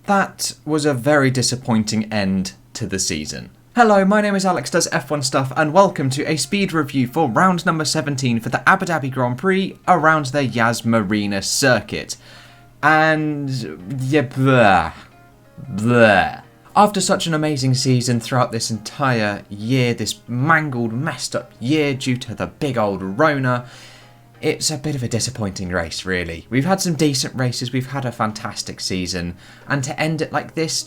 That was a very disappointing end to the season. Hello, my name is Alex Does F1 Stuff and welcome to a speed review for round number 17 for the Abu Dhabi Grand Prix around the Yas Marina circuit. And yeah, blah. After such an amazing season throughout this entire year, this mangled, messed up year due to the big old Rona, it's a bit of a disappointing race, really. We've had some decent races, we've had a fantastic season, and to end it like this,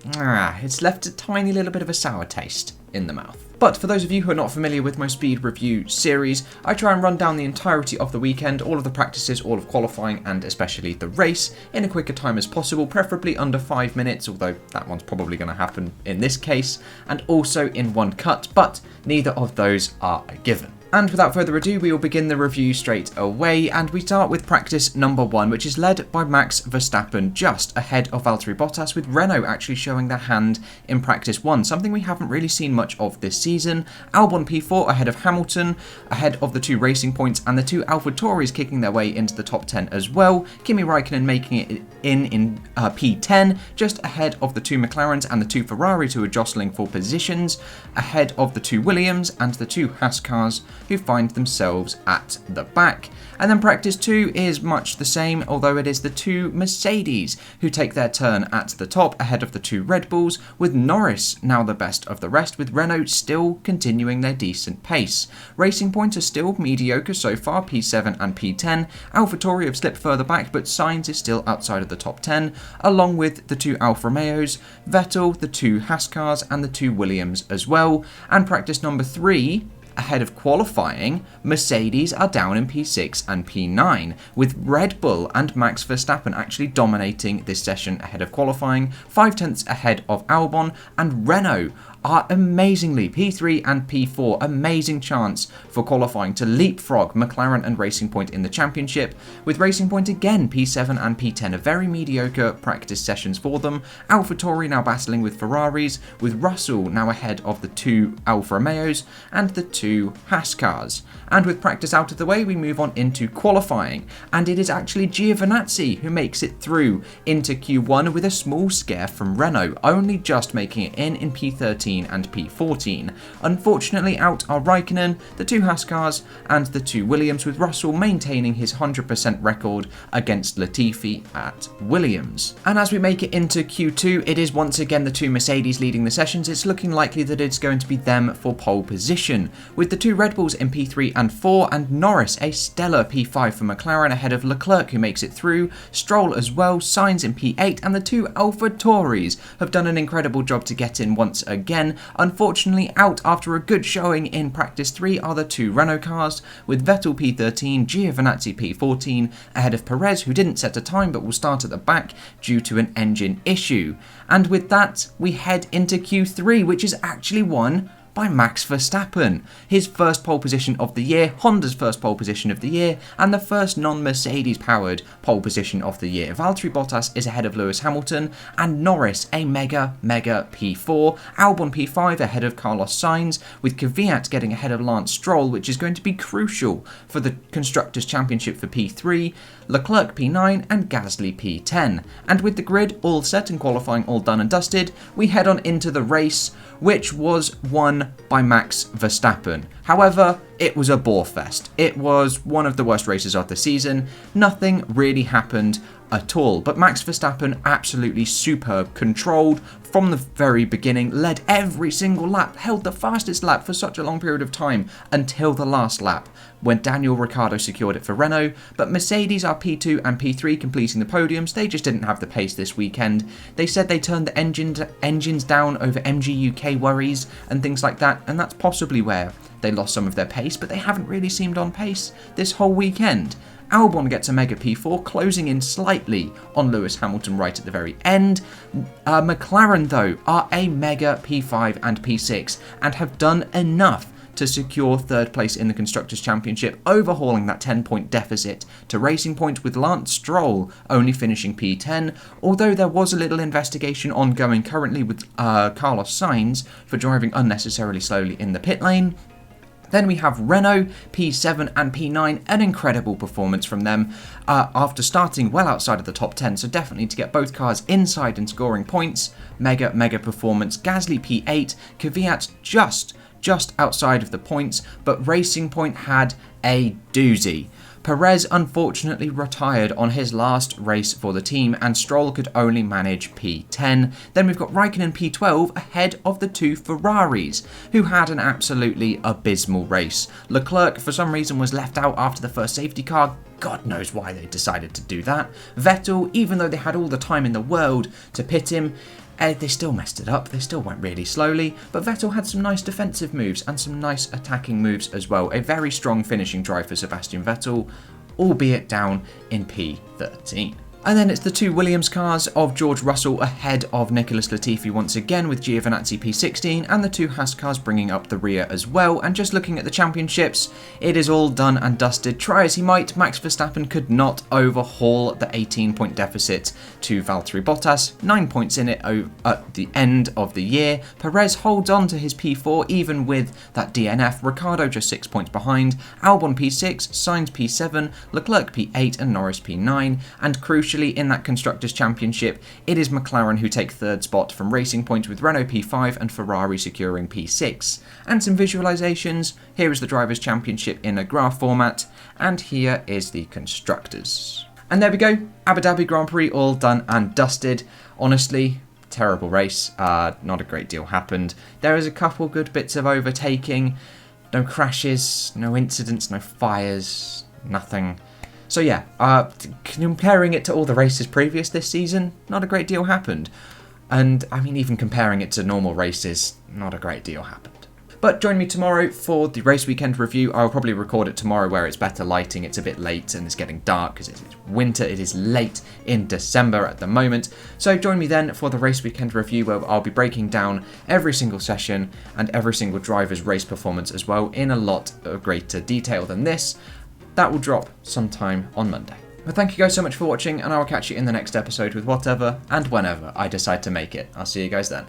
it's left a tiny little bit of a sour taste in the mouth. But for those of you who are not familiar with my speed review series, I try and run down the entirety of the weekend, all of the practices, all of qualifying, and especially the race, in a quicker time as possible, preferably under 5 minutes, although that one's probably going to happen in this case, and also in one cut, but neither of those are a given. And without further ado, we will begin the review straight away, and we start with practice number 1, which is led by Max Verstappen, just ahead of Valtteri Bottas, with Renault actually showing their hand in practice 1, something we haven't really seen much of this season. Albon P4 ahead of Hamilton, ahead of the 2 Racing Points, and the 2 AlphaTauris kicking their way into the top 10 as well. Kimi Räikkönen making it in P10, just ahead of the 2 McLarens and the 2 Ferraris who are jostling for positions, ahead of the 2 Williams and the 2 Haas cars, who find themselves at the back. And then practice 2 is much the same, although it is the 2 Mercedes who take their turn at the top ahead of the 2 Red Bulls, with Norris now the best of the rest, with Renault still continuing their decent pace. Racing Point are still mediocre so far, P7 and P10. AlphaTauri have slipped further back, but Sainz is still outside of the top 10, along with the 2 Alfa Romeos, Vettel, the 2 Haas cars, and the 2 Williams as well. And practice number 3, ahead of qualifying, Mercedes are down in P6 and P9, with Red Bull and Max Verstappen actually dominating this session ahead of qualifying, 5 tenths ahead of Albon, and Renault are amazingly P3 and P4, amazing chance for qualifying to leapfrog McLaren and Racing Point in the championship, with Racing Point again P7 and P10 are very mediocre practice sessions for them. AlphaTauri now battling with Ferraris, with Russell now ahead of the 2 Alfa Romeos and the 2 Haas cars. And with practice out of the way, we move on into qualifying, and it is actually Giovinazzi who makes it through into Q1 with a small scare from Renault, only just making it in P13 and P14. Unfortunately, out are Räikkönen, the 2 Haas cars, and the 2 Williams, with Russell maintaining his 100% record against Latifi at Williams. And as we make it into Q2, it is once again the 2 Mercedes leading the sessions. It's looking likely that it's going to be them for pole position, with the 2 Red Bulls in P3 and 4, and Norris a stellar P5 for McLaren ahead of Leclerc who makes it through, Stroll as well, Sainz in P8, and the 2 AlphaTauris have done an incredible job to get in once again. Unfortunately, out after a good showing in practice 3 are the 2 Renault cars, with Vettel P13, Giovinazzi P14, ahead of Perez, who didn't set a time but will start at the back due to an engine issue. And with that, we head into Q3, which is actually won by Max Verstappen. His first pole position of the year, Honda's first pole position of the year, and the first non-Mercedes powered pole position of the year. Valtteri Bottas is ahead of Lewis Hamilton, and Norris a mega P4. Albon P5 ahead of Carlos Sainz, with Kvyat getting ahead of Lance Stroll, which is going to be crucial for the Constructors' Championship for P3. Leclerc P9 and Gasly P10. And with the grid all set and qualifying all done and dusted, we head on into the race, which was won by Max Verstappen. However, it was a bore fest. It was one of the worst races of the season. Nothing really happened at all, but Max Verstappen absolutely superb, controlled from the very beginning, led every single lap, held the fastest lap for such a long period of time until the last lap, when Daniel Ricciardo secured it for Renault. But Mercedes are P2 and P3 completing the podiums. They just didn't have the pace this weekend. They said they turned the engines down over MG UK worries and things like that, and that's possibly where they lost some of their pace, but they haven't really seemed on pace this whole weekend. Albon gets a mega P4, closing in slightly on Lewis Hamilton right at the very end. McLaren, though, are a mega P5 and P6 and have done enough to secure third place in the Constructors' Championship, overhauling that 10-point deficit to Racing Point, with Lance Stroll only finishing P10, although there was a little investigation ongoing currently with Carlos Sainz for driving unnecessarily slowly in the pit lane. Then we have Renault, P7 and P9, an incredible performance from them after starting well outside of the top 10, so definitely to get both cars inside and scoring points. Mega performance. Gasly P8, Kvyat just outside of the points, but Racing Point had a doozy. Perez unfortunately retired on his last race for the team, and Stroll could only manage P10. Then we've got Raikkonen P12 ahead of the two Ferraris, who had an absolutely abysmal race. Leclerc for some reason was left out after the first safety car. God knows why they decided to do that. Vettel, even though they had all the time in the world to pit him, they still messed it up. They still went really slowly, but Vettel had some nice defensive moves and some nice attacking moves as well. A very strong finishing drive for Sebastian Vettel, albeit down in P13. And then it's the two Williams cars of George Russell ahead of Nicholas Latifi once again, with Giovinazzi P16 and the two Haas cars bringing up the rear as well. And just looking at the championships, it is all done and dusted. Try as he might, Max Verstappen could not overhaul the 18-point deficit to Valtteri Bottas, 9 points in it at the end of the year. Perez holds on to his P4 even with that DNF. Ricciardo just 6 points behind. Albon P6, Sainz P7, Leclerc P8 and Norris P9. And crucially, in that Constructors' Championship, it is McLaren who take third spot from Racing Point, with Renault P5 and Ferrari securing P6. And some visualisations. Here is the Drivers' Championship in a graph format, and here is the Constructors. And there we go, Abu Dhabi Grand Prix all done and dusted. Honestly, terrible race, not a great deal happened. There is a couple good bits of overtaking, no crashes, no incidents, no fires, nothing. So yeah, comparing it to all the races previous this season, not a great deal happened. And I mean, even comparing it to normal races, not a great deal happened. But join me tomorrow for the race weekend review. I'll probably record it tomorrow where it's better lighting. It's a bit late and it's getting dark because it's winter. It is late in December at the moment. So join me then for the race weekend review, where I'll be breaking down every single session and every single driver's race performance as well in a lot of greater detail than this. That will drop sometime on Monday. But thank you guys so much for watching, and I will catch you in the next episode with whatever and whenever I decide to make it. I'll see you guys then.